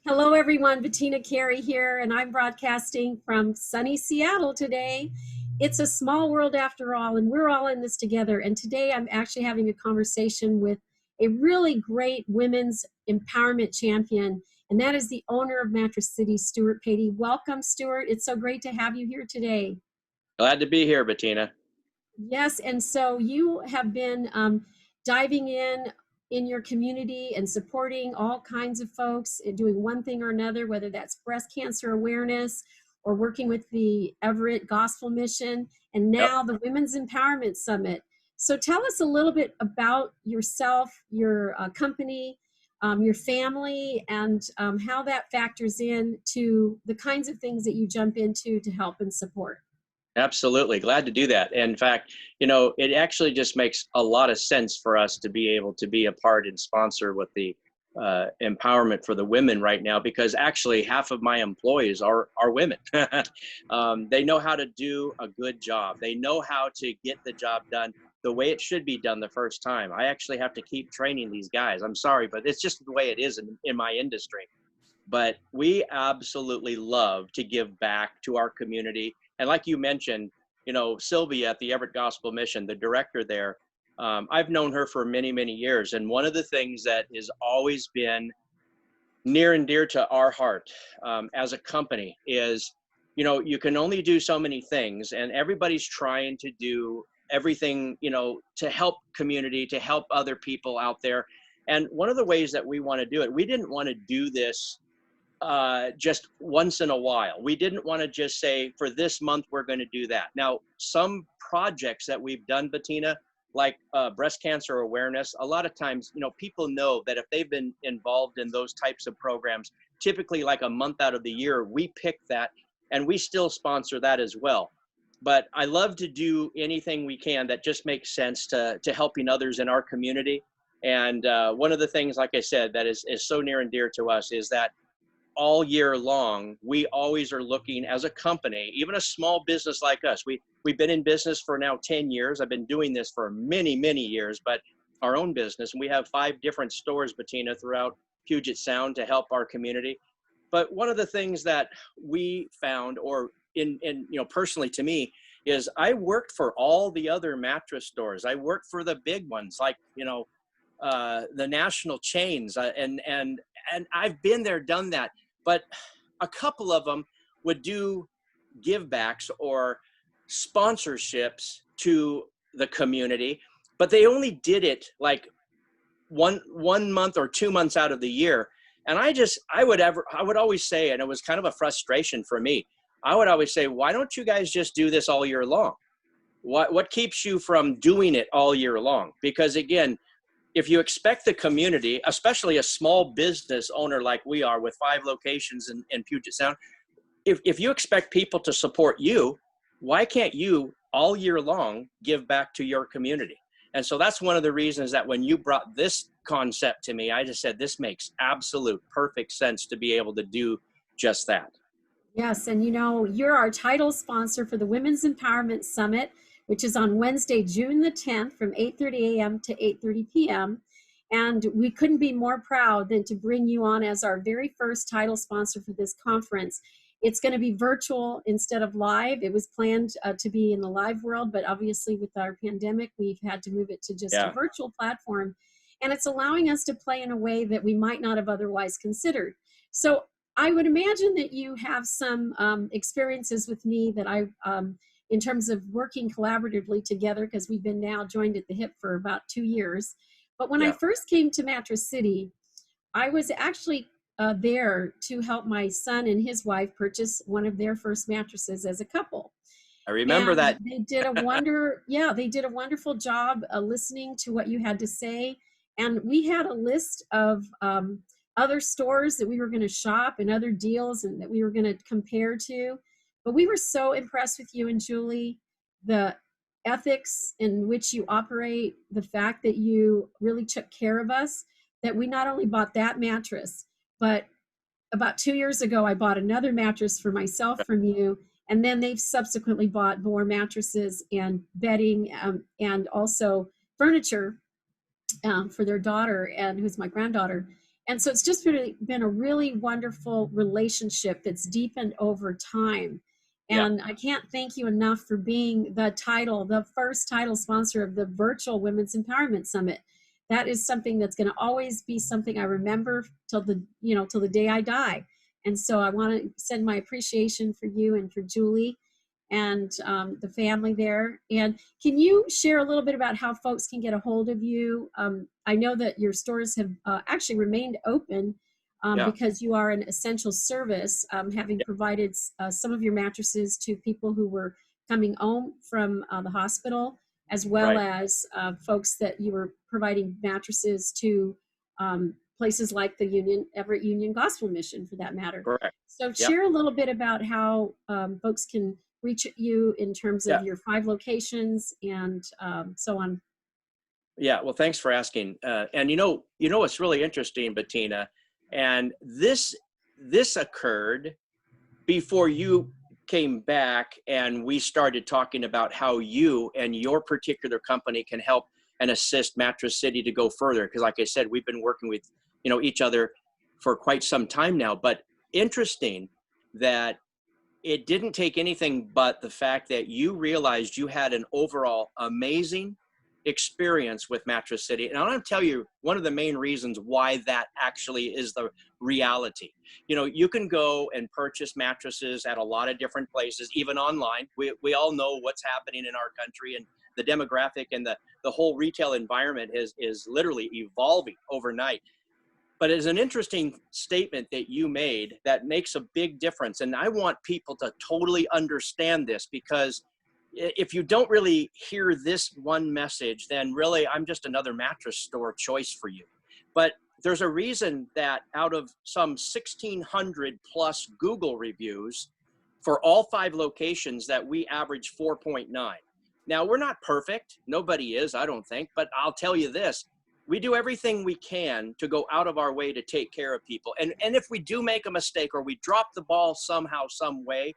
Hello, everyone. Bettina Carey here, and I'm broadcasting from sunny Seattle today. It's a small world after all, and we're all in this together. And today I'm actually having a conversation with a really great women's empowerment champion, and that is the owner of Mattress City, Stewart Patey. Welcome, Stewart. It's so great to have you here today. Glad to be here, Bettina. Yes, and so you have been diving in your community and supporting all kinds of folks and doing one thing or another, whether that's breast cancer awareness or working with the Everett Gospel Mission, and Yep. now the Women's Empowerment Summit. So tell us a little bit about yourself, your company, your family, and how that factors in to the kinds of things that you jump into to help and support. Absolutely. Glad to do that. In fact, it actually just makes a lot of sense for us to be able to be a part and sponsor with the empowerment for the women right now, because actually half of my employees are women. They know how to do a good job. They know how to get the job done the way it should be done the first time. I actually have to keep training these guys. I'm sorry, but it's just the way it is in my industry. But we absolutely love to give back to our community. And like you mentioned, Sylvia at the Everett Gospel Mission, the director there, I've known her for many, many years. And one of the things that has always been near and dear to our heart as a company is, you can only do so many things, and everybody's trying to do everything, to help community, to help other people out there. And one of the ways that we want to do it, we didn't want to do this just once in a while. We didn't want to just say, for this month, we're going to do that. Now, some projects that we've done, Bettina, like breast cancer awareness, a lot of times, people know that if they've been involved in those types of programs, typically like a month out of the year, we pick that and we still sponsor that as well. But I love to do anything we can that just makes sense to helping others in our community. And one of the things, like I said, that is so near and dear to us is that all year long, we always are looking as a company, even a small business like us. We've been in business for now 10 years. I've been doing this for many, many years, but our own business, and we have 5 different stores, Bettina, throughout Puget Sound to help our community. But one of the things that we found, or in personally to me, is I worked for all the other mattress stores. I worked for the big ones, like the national chains, and I've been there, done that. But a couple of them would do give backs or sponsorships to the community, but they only did it like one month or 2 months out of the year. And I would always say, and it was kind of a frustration for me, I would always say, why don't you guys just do this all year long? What keeps you from doing it all year long? Because again, if you expect the community, especially a small business owner like we are with 5 locations in Puget Sound, if you expect people to support you, why can't you all year long give back to your community? And so that's one of the reasons that when you brought this concept to me, I just said, this makes absolute perfect sense to be able to do just that. Yes, and you're our title sponsor for the Women's Empowerment Summit, which is on Wednesday, June the 10th from 8:30 a.m. to 8:30 p.m. And we couldn't be more proud than to bring you on as our very first title sponsor for this conference. It's going to be virtual instead of live. It was planned to be in the live world, but obviously with our pandemic, we've had to move it to just a Yeah. virtual platform. And it's allowing us to play in a way that we might not have otherwise considered. So I would imagine that you have some experiences with me that in terms of working collaboratively together, because we've been now joined at the hip for about 2 years. But when I Yeah. first came to Mattress City, I was actually there to help my son and his wife purchase one of their first mattresses as a couple. I remember And that. they did a wonderful job listening to what you had to say. And we had a list of other stores that we were going to shop and other deals and that we were going to compare to. But we were so impressed with you and Julie, the ethics in which you operate, the fact that you really took care of us, that we not only bought that mattress, but about 2 years ago, I bought another mattress for myself from you. And then they've subsequently bought more mattresses and bedding and also furniture for their daughter, and who's my granddaughter. And so it's just really been a really wonderful relationship that's deepened over time. Yeah, And I can't thank you enough for being the first title sponsor of the virtual Women's Empowerment Summit. That is something that's going to always be something I remember till the day I die. And so I want to send my appreciation for you and for Julie and the family there. And can you share a little bit about how folks can get a hold of you? I know that your stores have actually remained open yeah, because you are an essential service, having yeah, provided some of your mattresses to people who were coming home from the hospital, as well right, as folks that you were providing mattresses to, places like the Everett Union Gospel Mission, for that matter. correct. So Yeah, share a little bit about how folks can reach you in terms of yeah, your 5 locations and so on. yeah. Well, thanks for asking. And what's really interesting, Bettina, and this occurred before you came back and we started talking about how you and your particular company can help and assist Mattress City to go further. Because like I said, we've been working with, each other for quite some time now. But interesting that it didn't take anything but the fact that you realized you had an overall amazing experience with Mattress City. And I want to tell you one of the main reasons why that actually is the reality. You can go and purchase mattresses at a lot of different places, even online. We all know what's happening in our country, and the demographic and the whole retail environment is literally evolving overnight. But it's an interesting statement that you made that makes a big difference. And I want people to totally understand this, because if you don't really hear this one message, then really I'm just another mattress store choice for you. But there's a reason that out of some 1,600 plus Google reviews for all 5 locations, that we average 4.9. Now, we're not perfect. Nobody is, I don't think. But I'll tell you this, we do everything we can to go out of our way to take care of people. And if we do make a mistake or we drop the ball somehow, some way,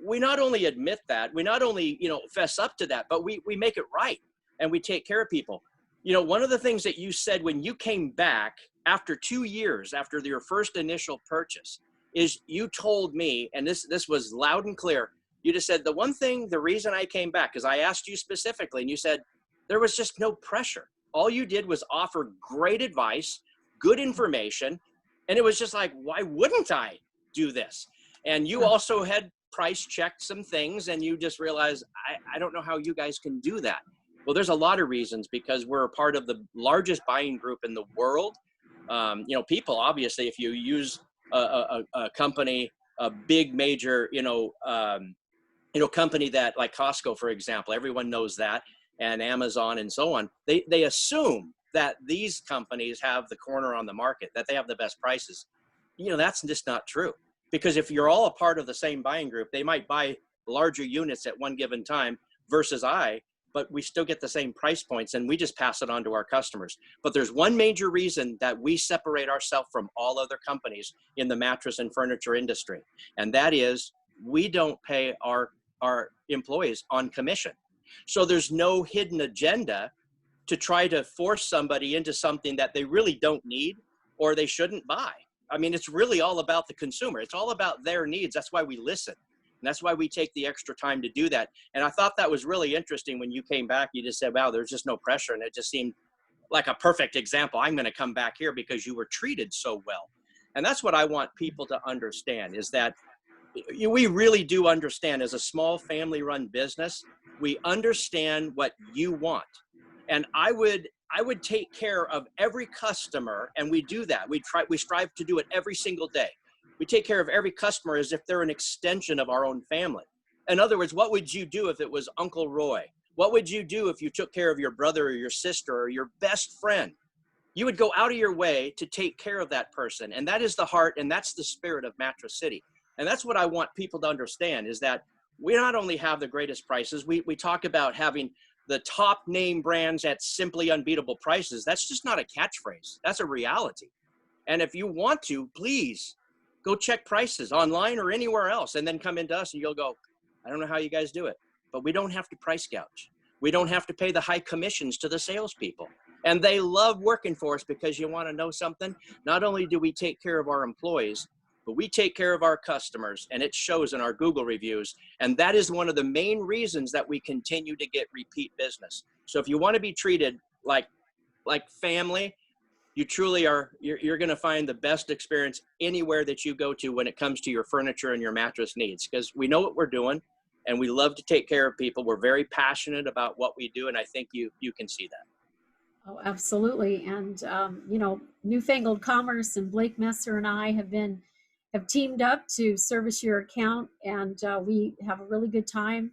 we not only admit that, we not only, fess up to that, but we make it right and we take care of people. One of the things that you said when you came back after 2 years after your first initial purchase is you told me, and this was loud and clear, you just said, the reason I came back, because I asked you specifically, and you said, there was just no pressure. All you did was offer great advice, good information. And it was just like, why wouldn't I do this? And you Yeah. also had price checked some things, and you just realized, I don't know how you guys can do that. Well, there's a lot of reasons, because we're a part of the largest buying group in the world. People, obviously, if you use a company, a big major, company that like Costco, for example, everyone knows that, and Amazon and so on, they assume that these companies have the corner on the market, that they have the best prices. That's just not true, because if you're all a part of the same buying group, they might buy larger units at one given time versus but we still get the same price points, and we just pass it on to our customers. But there's one major reason that we separate ourselves from all other companies in the mattress and furniture industry, and that is we don't pay our employees on commission. So there's no hidden agenda to try to force somebody into something that they really don't need or they shouldn't buy. I mean, it's really all about the consumer. It's all about their needs. That's why we listen. And that's why we take the extra time to do that. And I thought that was really interesting when you came back. You just said, wow, there's just no pressure. And it just seemed like a perfect example. I'm going to come back here because you were treated so well. And that's what I want people to understand, is that we really do understand, as a small family run business, we understand what you want. And I would take care of every customer, and we do that. We strive to do it every single day. We take care of every customer as if they're an extension of our own family. In other words, what would you do if it was Uncle Roy? What would you do if you took care of your brother or your sister or your best friend? You would go out of your way to take care of that person. And that is the heart, and that's the spirit of Mattress City. And that's what I want people to understand, is that we not only have the greatest prices, we talk about having the top name brands at simply unbeatable prices. That's just not a catchphrase. That's a reality. And if you want to, please go check prices online or anywhere else, and then come into us and you'll go, I don't know how you guys do it, but we don't have to price gouge. We don't have to pay the high commissions to the salespeople. And they love working for us because you want to know something? Not only do we take care of our employees, but we take care of our customers, and it shows in our Google reviews. And that is one of the main reasons that we continue to get repeat business. So if you want to be treated like family, you truly are, you're going to find the best experience anywhere that you go to when it comes to your furniture and your mattress needs, because we know what we're doing and we love to take care of people. We're very passionate about what we do, and I think you can see that. Oh, absolutely. And, you know, Newfangled Commerce and Blake Messer and I have teamed up to service your account, and we have a really good time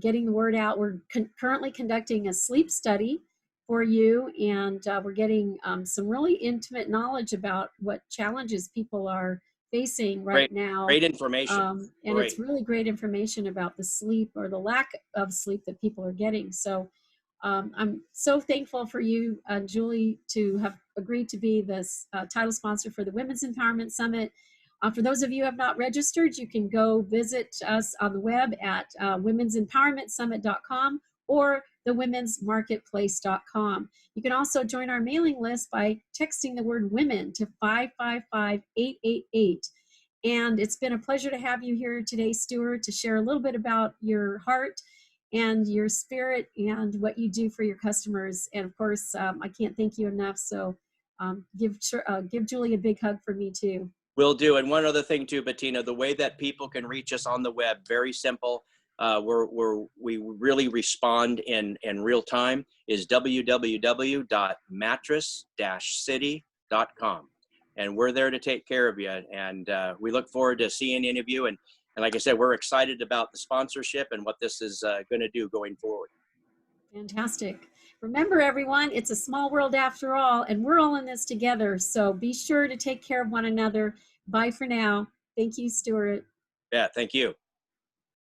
getting the word out. We're currently conducting a sleep study for you, and we're getting some really intimate knowledge about what challenges people are facing right now. Great information. And it's really great information about the sleep or the lack of sleep that people are getting. So I'm so thankful for you, Julie, to have agreed to be this title sponsor for the Women's Empowerment Summit. For those of you who have not registered, you can go visit us on the web at women'sempowermentsummit.com or thewomensmarketplace.com. You can also join our mailing list by texting the word women to 555-888. And it's been a pleasure to have you here today, Stewart, to share a little bit about your heart and your spirit and what you do for your customers. And of course, I can't thank you enough. So give Julie a big hug for me too. Will do. And one other thing too, Bettina, the way that people can reach us on the web, very simple. We really respond in real time, is www.mattress-city.com. And we're there to take care of you. And we look forward to seeing any of you. And like I said, we're excited about the sponsorship and what this is going to do going forward. Fantastic. Remember, everyone, it's a small world after all, and we're all in this together. So be sure to take care of one another. Bye for now. Thank you, Stewart. Yeah, thank you.